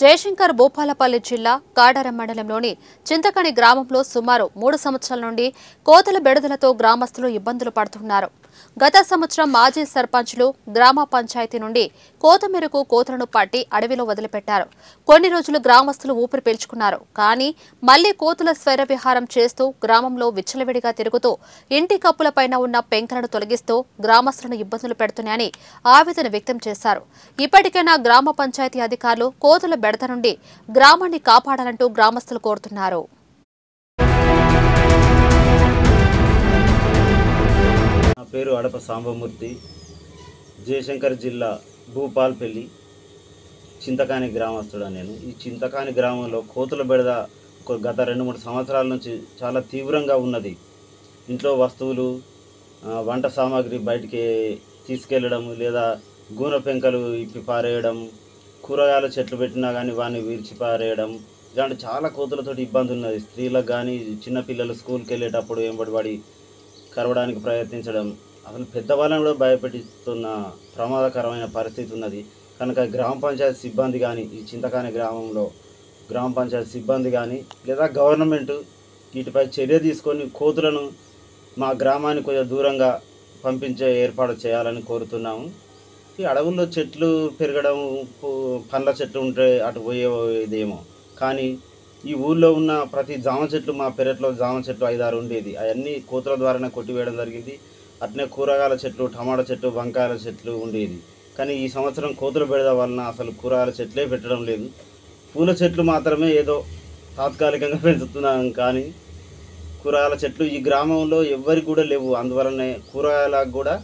జయశంకర్ భూపాలపల్లి జిల్లా కాడారం మండలంలోని చింతకని గ్రామంలో సుమారు 3 సంవత్సరాల నుండి కోతల బెడదలతో గ్రామస్తులు ఇబ్బందులు పడుతున్నారు. గత సంవత్సరం మాజీ సర్పంచ్లు గ్రామ పంచాయతీ నుండి కోత మేరకు కోతలను పట్టి అడవిలో వదిలిపెట్టారు. కొన్ని రోజులు గ్రామస్తులు ఊపిరి పీల్చుకున్నారు. కానీ మళ్లీ కోతుల స్వైర విహారం చేస్తూ గ్రామంలో విచ్చలవిడిగా తిరుగుతూ ఇంటి కప్పులపైన ఉన్న పెంకలను తొలగిస్తూ గ్రామస్తులను ఇబ్బందులు పెడుతున్నాయని ఆవేదన వ్యక్తం చేశారు. ఇప్పటికైనా గ్రామ పంచాయతీ అధికారులు కోతుల బెడద నుండి గ్రామాన్ని కాపాడాలంటూ గ్రామస్తులు కోరుతున్నారు. నా పేరు అడప సాంబమూర్తి. జయశంకర్ జిల్లా భూపాల్పల్లి చింతకాని గ్రామస్తుడా నేను. ఈ చింతకాని గ్రామంలో కోతుల బెడద గత 2-3 సంవత్సరాల నుంచి చాలా తీవ్రంగా ఉన్నది. ఇంట్లో వస్తువులు, వంట సామాగ్రి బయటికి తీసుకెళ్ళడం, లేదా గూనె పెంకలు ఇప్పి పారేయడం, కూరగాయల చెట్లు పెట్టినా కానీ వాడిని విరిచి పారేయడం, ఇలాంటి చాలా కోతులతోటి ఇబ్బంది ఉన్నది. స్త్రీలకు కానీ చిన్నపిల్లలు స్కూల్కి వెళ్ళేటప్పుడు వెంబడి కరవడానికి ప్రయత్నించడం, అసలు పెద్దవాళ్ళని కూడా భయపెట్టిస్తున్న ప్రమాదకరమైన పరిస్థితి ఉన్నది. కనుక గ్రామ పంచాయతీ సిబ్బంది కానీ, ఈ చింతకాని గ్రామంలో గ్రామ పంచాయతీ సిబ్బంది కానీ లేదా గవర్నమెంట్ వీటిపై చర్య తీసుకొని కోతులను మా గ్రామానికి కొంచెం దూరంగా పంపించే ఏర్పాటు చేయాలని కోరుతున్నాము. ఈ అడవుల్లో చెట్లు పెరగడం, పండ్ల చెట్లు ఉంటే అటు పోయేదేమో, కానీ ఈ ఊళ్ళో ఉన్న ప్రతి జామ చెట్లు, మా పెరట్లో జామ చెట్లు 5-6 ఉండేది, అవన్నీ కోతుల ద్వారానే కొట్టివేయడం జరిగింది. అట్నే కూరగాయల చెట్లు, టమాటా చెట్లు, వంకాయల చెట్లు ఉండేది. కానీ ఈ సంవత్సరం కోతుల బెడద వలన అసలు కూరగాయల చెట్లే పెట్టడం లేదు. పూల చెట్లు మాత్రమే ఏదో తాత్కాలికంగా పెంచుతున్నాం, కానీ కూరగాయల చెట్లు ఈ గ్రామంలో ఎవ్వరికి కూడా లేవు. అందువలనే కూరగాయలకు కూడా